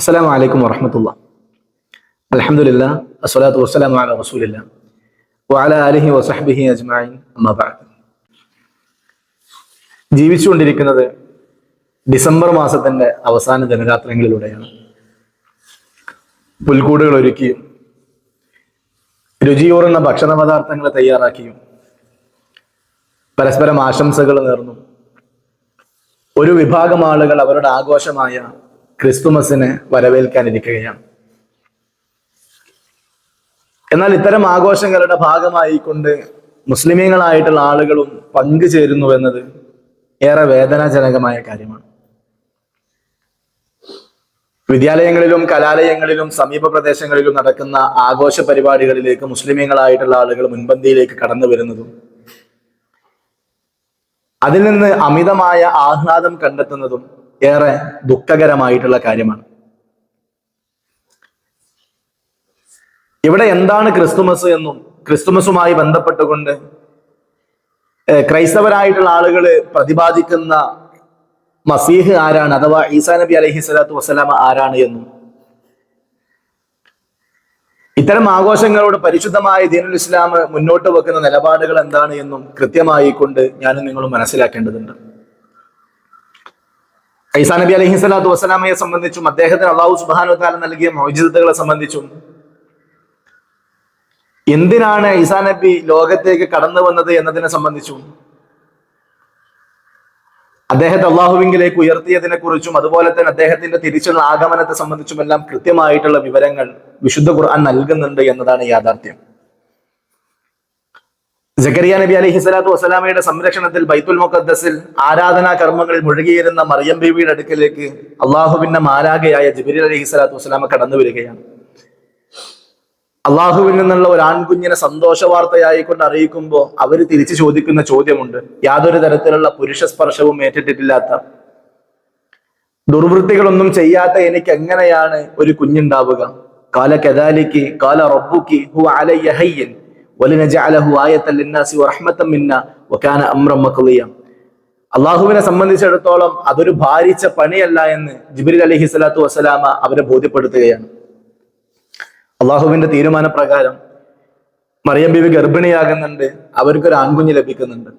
അസ്സലാമു അലൈക്കും വറഹ്മത്തുള്ളാഹി. അൽഹംദുലില്ലാഹ് വസ്സലാത്തു വസ്സലാമു അലാ റസൂലില്ലാഹ് വഅലാ ആലിഹി വസഹ്ബിഹി അജ്മഈൻ. അമ്മാ ബഅദ്. ജീവിച്ചുകൊണ്ടിരിക്കുന്നത് ഡിസംബർ മാസത്തിന്റെ അവസാന ദിനരാത്രങ്ങളിലൂടെയാണ്. പുൽക്കൂടുകൾ ഒരുക്കിയും രുചിയൂറുന്ന ഭക്ഷണ പദാർത്ഥങ്ങൾ തയ്യാറാക്കിയും പരസ്പരം ആശംസകൾ നേർന്നും ഒരു വിഭാഗം ആളുകൾ അവരുടെ ആഘോഷമായ ക്രിസ്തുമസിനെ വരവേൽക്കാനിരിക്കുകയാണ്. എന്നാൽ ഇത്തരം ആഘോഷങ്ങളുടെ ഭാഗമായിക്കൊണ്ട് മുസ്ലിമീങ്ങളായിട്ടുള്ള ആളുകളും പങ്കുചേരുന്നു എന്നത് ഏറെ വേദനാജനകമായ കാര്യമാണ്. വിദ്യാലയങ്ങളിലും കലാലയങ്ങളിലും സമീപ പ്രദേശങ്ങളിലും നടക്കുന്ന ആഘോഷ പരിപാടികളിലേക്ക് മുസ്ലിമീങ്ങളായിട്ടുള്ള ആളുകൾ മുൻപന്തിയിലേക്ക് കടന്നു വരുന്നതും അതിൽ നിന്ന് അമിതമായ ആഹ്ലാദം കണ്ടെത്തുന്നതും ഏറെ ദുഃഖകരമായിട്ടുള്ള കാര്യമാണ്. ഇവിടെ എന്താണ് ക്രിസ്തുമസ് എന്നും ക്രിസ്തുമസുമായി ബന്ധപ്പെട്ടുകൊണ്ട് ക്രൈസ്തവരായിട്ടുള്ള ആളുകൾ പ്രതിപാദിക്കുന്ന മസീഹ് ആരാണ്, അഥവാ ഈസാ നബി അലൈഹി സ്വലാത്തു വസ്സലാമ ആരാണ് എന്നും ഇത്തരം ആഘോഷങ്ങളോട് പരിശുദ്ധമായ ദീനുൽ ഇസ്ലാം മുന്നോട്ട് വെക്കുന്ന നിലപാടുകൾ എന്താണ് എന്നും കൃത്യമായി കൊണ്ട് ഞാനും നിങ്ങളും മനസ്സിലാക്കേണ്ടതുണ്ട്. ഈസാ നബി അലൈഹി സ്വലാത്തു വസ്സലാമയെ സംബന്ധിച്ചും അദ്ദേഹത്തിന് അല്ലാഹു സുബ്ഹാനഹു വ തആല നൽകിയ മുഅ്ജിസത്തുകളെ സംബന്ധിച്ചും എന്തിനാണ് ഈസാ നബി ലോകത്തേക്ക് കടന്നു വന്നത് എന്നതിനെ സംബന്ധിച്ചും അദ്ദേഹത്തെ അള്ളാഹുവിങ്കിലേക്ക് ഉയർത്തിയതിനെ കുറിച്ചും അതുപോലെ തന്നെ അദ്ദേഹത്തിന്റെ തിരിച്ചുള്ള ആഗമനത്തെ സംബന്ധിച്ചും എല്ലാം കൃത്യമായിട്ടുള്ള വിവരങ്ങൾ വിശുദ്ധ ഖുർആൻ നൽകുന്നുണ്ട് എന്നതാണ് യാഥാർത്ഥ്യം. സക്കരിയ നബി അലൈഹി സ്വലാത്തു വസ്സലാമയുടെ സംരക്ഷണത്തിൽ ബൈത്തുൽ മുഖദ്ദസിൽ ആരാധനാ കർമ്മങ്ങളിൽ മുഴുകിയിരുന്ന മറിയം ബീവിയുടെ അടുക്കലേക്ക് അള്ളാഹുവിന്റെ മാലാഖയായ ജിബ്രീൽ അലൈഹി സ്വലാത്തു വസ്സലാമ കടന്നു വരികയാണ്. അള്ളാഹുവിൽ നിന്നുള്ള ഒരു ആൺകുഞ്ഞിനെ സന്തോഷ വാർത്തയായിക്കൊണ്ട് അറിയിക്കുമ്പോൾ അവര് തിരിച്ചു ചോദിക്കുന്ന ചോദ്യമുണ്ട്. യാതൊരു തരത്തിലുള്ള പുരുഷ സ്പർശവും ഏറ്റിട്ടില്ലാത്ത, ദുർവൃത്തികളൊന്നും ചെയ്യാത്ത എനിക്ക് എങ്ങനെയാണ് ഒരു കുഞ്ഞുണ്ടാവുക? കാല കദാലികി കാല റബ്ബുകി ഹുവ അലയ്യ ഹയ്യൻ വലിനജഅലഹു ആയത്തൻ ലിന്നാസി വറഹ്മത്തൻ മിന്നാ വകാന അംറൻ മഖ്ദിയ. അള്ളാഹുവിനെ സംബന്ധിച്ചിടത്തോളം അതൊരു ഭാരിച്ച പണിയല്ല എന്ന് ജിബ്രീൽ അലൈഹി സ്വലാത്തു വസ്സലാമ അവരെ ബോധ്യപ്പെടുത്തുകയാണ്. അള്ളാഹുവിന്റെ തീരുമാനപ്രകാരം മറിയം ബീവി ഗർഭിണിയാകുന്നുണ്ട്, അവർക്കൊരു ആൺകുഞ്ഞ് ലഭിക്കുന്നുണ്ട്.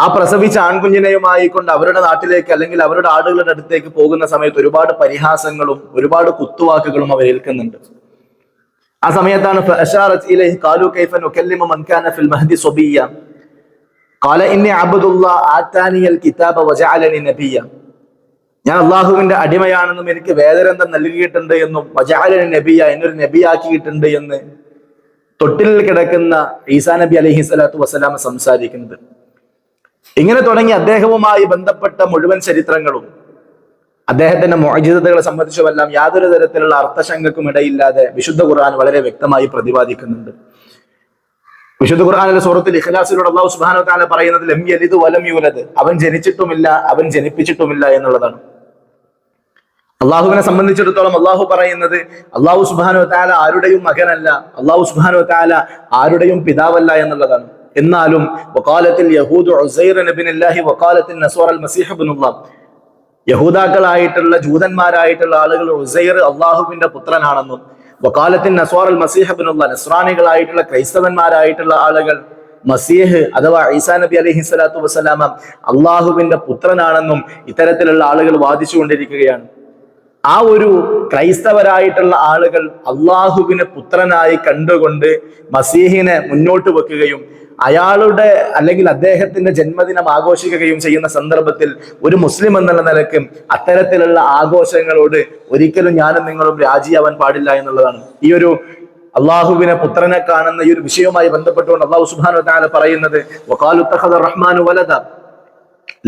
ആ പ്രസവിച്ച ആൺകുഞ്ഞിനെയുമായി കൊണ്ട് അവരുടെ നാട്ടിലേക്ക് അല്ലെങ്കിൽ അവരുടെ ആടുകളുടെ അടുത്തേക്ക് പോകുന്ന സമയത്ത് ഒരുപാട് പരിഹാസങ്ങളും ഒരുപാട് കുത്തുവാക്കുകളും അവർ ഏൽക്കുന്നുണ്ട്. ആ സമയത്താണ് ഫഅശാറത് ഇലൈഹി ഖാലു കൈഫ നുകല്ലിമു മൻ കാന ഫിൽ മഹ്ദി സബിയ്യ ഖാല ഇന്നി അബ്ദുല്ലാഹ് ആതാനിയൽ കിതാബ വജഅലനി നബിയ്യ. ഞാൻ അള്ളാഹുവിന്റെ അടിമയാണെന്നും എനിക്ക് വേദഗ്രന്ഥം നൽകിയിട്ടുണ്ട് എന്നും വജഅലനി നബിയ്യ, എന്നൊരു നബിയാക്കിയിട്ടുണ്ട് എന്ന് തൊട്ടിലിൽ കിടക്കുന്ന ഈസാ നബി അലൈഹി സ്വലാത്തു വസ്സലാം സംസാരിക്കുന്നത്. ഇങ്ങനെ തുടങ്ങി അദ്ദേഹവുമായി ബന്ധപ്പെട്ട മുഴുവൻ ചരിത്രങ്ങളും അദ്ദേഹത്തിന്റെ മുഅ്ജിസത്തുകളെ സംബന്ധിച്ചുമെല്ലാം യാതൊരു തരത്തിലുള്ള അർത്ഥശങ്കക്കും ഇടയില്ലാതെ വിശുദ്ധ ഖുർആൻ വളരെ വ്യക്തമായി പ്രതിപാദിക്കുന്നുണ്ട്. വിശുദ്ധ ഖുർആനിലെ സൂറത്തുൽ ഇഖ്ലാസിലൂടെ അല്ലാഹു സുബ്ഹാനഹു വ തആല പറയുന്നത് ലം യലിദ് വലം യൂലദ്, അവൻ ജനിച്ചിട്ടുമില്ല അവൻ ജനിപ്പിച്ചിട്ടുമില്ല എന്നുള്ളതാണ്. അള്ളാഹുവിനെ സംബന്ധിച്ചിടത്തോളം അള്ളാഹു പറയുന്നത് അള്ളാഹു സുബ്ഹാനഹു വ തആല ആരുടെയും മകനല്ല, അള്ളാഹു സുബ്ഹാനഹു വ തആല ആരുടെയും പിതാവല്ല എന്നുള്ളതാണ്. എന്നാലും വഖാലത്തിൽ യഹൂദു ഉസൈർ ഇബ്നുല്ലാഹി വഖാലത്തിൽ നസ്വറൽ മസീഹ് ഇബ്നുല്ലാഹ്, യഹൂദാക്കളായിട്ടുള്ള ജൂതന്മാരായിട്ടുള്ള ആളുകൾ ഉസൈർ അള്ളാഹുവിന്റെ പുത്രനാണെന്നും വഖാലത്തിൽ നസ്വറൽ മസീഹ് ഇബ്നുല്ലാഹ്, നസ്രാനികളായിട്ടുള്ള ക്രൈസ്തവന്മാരായിട്ടുള്ള ആളുകൾ മസീഹ് അഥവാ ഈസാ നബി അലൈഹി സ്വലാത്തു വസ്സലാമ അള്ളാഹുവിന്റെ പുത്രനാണെന്നും ഇത്തരത്തിലുള്ള ആളുകൾ വാദിച്ചുകൊണ്ടിരിക്കുകയാണ്. ആ ഒരു ക്രൈസ്തവരായിട്ടുള്ള ആളുകൾ അള്ളാഹുവിനെ പുത്രനായി കണ്ടുകൊണ്ട് മസീഹിനെ മുന്നോട്ട് വെക്കുകയും അയാളുടെ അല്ലെങ്കിൽ അദ്ദേഹത്തിന്റെ ജന്മദിനം ആഘോഷിക്കുകയും ചെയ്യുന്ന സന്ദർഭത്തിൽ ഒരു മുസ്ലിം എന്നുള്ള നിലക്ക് അത്തരത്തിലുള്ള ആഘോഷങ്ങളോട് ഒരിക്കലും ഞാനും നിങ്ങളും രാജിയാവാൻ പാടില്ല എന്നുള്ളതാണ്. ഈ ഒരു അള്ളാഹുവിനെ പുത്രനെ കാണുന്ന ഈ ഒരു വിഷയവുമായി ബന്ധപ്പെട്ടുകൊണ്ട് അല്ലാഹു സുബ്ഹാനഹു വ തആല പറയുന്നത് വഖാലു ഇത്തഖദ റഹ്മാനു വലദ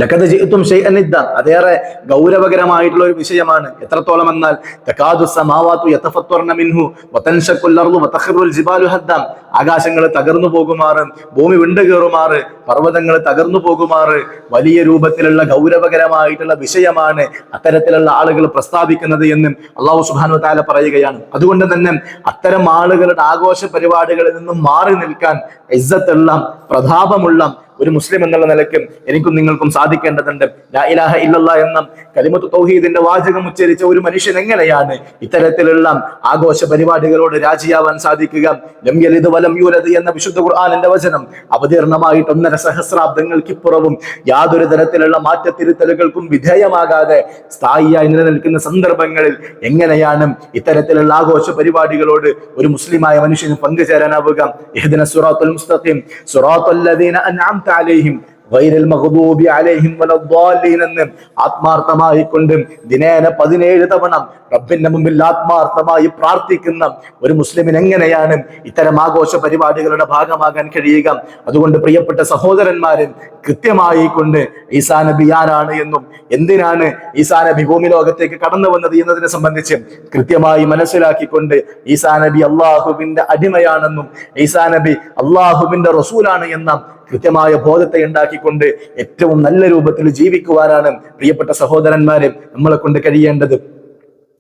ലഖദ് ജിഅ്തും ശൈഅൻ ഇദ്ദ, അതേറെ ഗൗരവകരമായിട്ടുള്ള ഒരു വിഷയമാണ്. എത്രത്തോളം എന്നാൽ തകാദു സമാവാതു യതഫത്തർന മിൻഹു വതൻശഖുൽ അർളു വതഖറുൽ ജിബാലു ഹദ്ദാം, ആകാശങ്ങൾ തകർന്നു പോകുമാറ്, ഭൂമി വിണ്ടുകീറുമാറ്, പർവ്വതങ്ങൾ തകർന്നു പോകുമാറ് വലിയ രൂപത്തിലുള്ള ഗൗരവകരമായിട്ടുള്ള വിഷയമാണ് അത്തരത്തിലുള്ള ആളുകൾ പ്രസ്താവിക്കുന്നത് എന്ന് അല്ലാഹു സുബ്ഹാനഹു വ തആല പറയുകയാണ്. അതുകൊണ്ട് തന്നെ അത്തരം ആളുകളുടെ ആഘോഷ പരിപാടികളിൽ നിന്നും മാറി നിൽക്കാൻ ഇസ്സത്തുള്ള പ്രതാപമുള്ള ഒരു മുസ്ലിം എന്നുള്ള നിലയ്ക്ക് എനിക്കും നിങ്ങൾക്കും സാധിക്കേണ്ടതുണ്ട്. ലാ ഇലാഹ ഇല്ലല്ലാഹ് എന്ന കലിമത്തു തൗഹീദിന്റെ വാചകം ഉച്ചരിച്ച ഒരു മനുഷ്യൻ എങ്ങനെയാണ് ഇത്തരത്തിലുള്ള ആഘോഷ പരിപാടികളോട് രാജിയാവാൻ സാധിക്കുക? ലം യലിദ് വലം യൂലദ് എന്ന വിശുദ്ധ ഖുർആനിന്റെ വചനം അവതീർണമായിട്ട് 1.5 സഹസ്രാബ്ദങ്ങൾക്കിപ്പുറവും യാതൊരു തരത്തിലുള്ള മാറ്റത്തിരുത്തലുകൾക്കും വിധേയമാകാതെ സ്ഥായിയായി നിലനിൽക്കുന്ന സന്ദർഭങ്ങളിൽ എങ്ങനെയാണ് ഇത്തരത്തിലുള്ള ആഘോഷ പരിപാടികളോട് ഒരു മുസ്ലിമായ മനുഷ്യന് പങ്കുചേരാനാവുക? ഇഹ്ദിന സിറാത്തുൽ മുസ്തഖീം സിറാത്തുൽ ലദീന അൻഅംത അലൈഹിം ഗൈറൽ മഗ്ദൂബി അലൈഹിം വലദ്ദാലീൻ എന്ന് ആത്മാർത്ഥമായി കൊണ്ട് ദിനേന 17 തവണ റബ്ബിന്റെ മുമ്പിൽ ആത്മാർത്ഥമായി പ്രാർത്ഥിക്കുന്ന ഒരു മുസ്ലിമിന് എങ്ങനെയാണ് ഇത്തരം ആഘോഷ പരിപാടികളുടെ ഭാഗമാകാൻ കഴിയുക? അതുകൊണ്ട് പ്രിയപ്പെട്ട സഹോദരന്മാരെ, കൃത്യമായി കൊണ്ട് ഈസാ നബി ആരാണ് എന്നും എന്തിനാണ് ഈസാ നബി ഭൂമി ലോകത്തേക്ക് കടന്നു വന്നത് എന്നതിനെ സംബന്ധിച്ച് കൃത്യമായി മനസ്സിലാക്കിക്കൊണ്ട് ഈസാ നബി അള്ളാഹുവിന്റെ അടിമയാണെന്നും ഈസാ നബി അള്ളാഹുവിന്റെ റസൂലാണ് എന്ന കൃത്യമായ ബോധത്തെ ഉണ്ടാക്കിക്കൊണ്ട് ഏറ്റവും നല്ല രൂപത്തിൽ ജീവിക്കുവാനാണ് പ്രിയപ്പെട്ട സഹോദരന്മാരെ നമ്മളെ കൊണ്ട് കഴിയേണ്ടത്.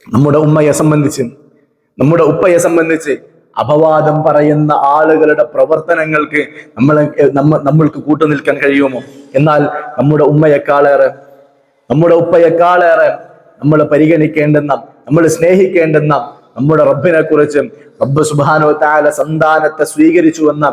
നമ്മുടെ ഉമ്മയെ സംബന്ധിച്ച്, നമ്മുടെ ഉപ്പയെ സംബന്ധിച്ച് അപവാദം പറയുന്ന ആളുകളുടെ പ്രവർത്തനങ്ങൾക്ക് നമ്മൾക്ക് കൂട്ടുനിൽക്കാൻ കഴിയുമോ? എന്നാൽ നമ്മുടെ ഉമ്മയെക്കാളേറെ, നമ്മുടെ ഉപ്പയെക്കാളേറെ നമ്മൾ പരിഗണിക്കേണ്ടുന്ന, നമ്മൾ സ്നേഹിക്കേണ്ടുന്ന നമ്മുടെ റബ്ബിനെ കുറിച്ച്, റബ്ബ് സുബ്ഹാനഹു വ തആല സന്താനത്തെ സ്വീകരിച്ചു എന്ന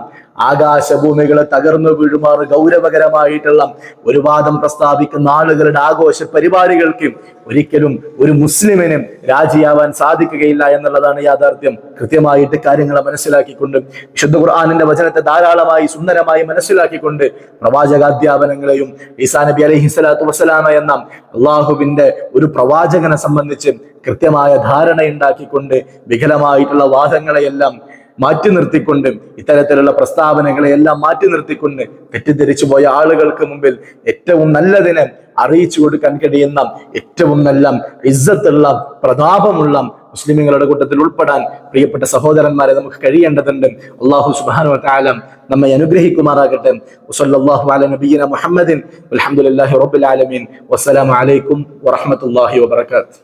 ആകാശഭൂമികളെ തകർന്നു വീഴുമാറ് ഗൗരവകരമായിട്ടുള്ള ഒരു വാദം പ്രസ്താവിക്കുന്ന ആളുകളുടെ ആഘോഷ പരിപാടികൾക്ക് ഒരിക്കലും ഒരു മുസ്ലിമിനും രാജിയാവാൻ സാധിക്കുകയില്ല എന്നുള്ളതാണ് യാഥാർത്ഥ്യം. കൃത്യമായിട്ട് കാര്യങ്ങളെ മനസ്സിലാക്കിക്കൊണ്ട് വിശുദ്ധ ഖുർആനിന്റെ വചനത്തെ ധാരാളമായി സുന്ദരമായി മനസ്സിലാക്കിക്കൊണ്ട് പ്രവാചകാധ്യാപനങ്ങളെയും ഈസാ നബി അലൈഹിസ്സലാത്തു വസ്സലാമ എന്ന അള്ളാഹുവിന്റെ ഒരു പ്രവാചകനെ സംബന്ധിച്ച് കൃത്യമായ ധാരണ ഉണ്ടാക്കിക്കൊണ്ട് വികലമായിട്ടുള്ള വാദങ്ങളെയെല്ലാം മാറ്റി നിർത്തിക്കൊണ്ട്, ഇത്തരത്തിലുള്ള പ്രസ്താവനകളെയെല്ലാം മാറ്റി നിർത്തിക്കൊണ്ട് തെറ്റിദ്ധരിച്ചു പോയ ആളുകൾക്ക് മുമ്പിൽ ഏറ്റവും നല്ലതിനെ അറിയിച്ചു കൊടുക്കാൻ കഴിയുന്ന, ഏറ്റവും നല്ല ഇസ്സത്തുള്ള, പ്രതാപമുള്ള മുസ്ലിമുകളുടെ കൂട്ടത്തിൽ ഉൾപ്പെടാൻ പ്രിയപ്പെട്ട സഹോദരന്മാരെ നമുക്ക് കഴിയേണ്ടതുണ്ട്. അല്ലാഹു സുബ്ഹാനഹു വ തആല നമ്മെ അനുഗ്രഹിക്കുമാറാകട്ടെ. വസല്ലല്ലാഹു അലാ നബിയിന മുഹമ്മദിൻ വൽഹംദുലില്ലാഹി റബ്ബിൽ ആലമീൻ. വസ്സലാമു അലൈക്കും വറഹ്മത്തുള്ളാഹി വബറകാതുഹു.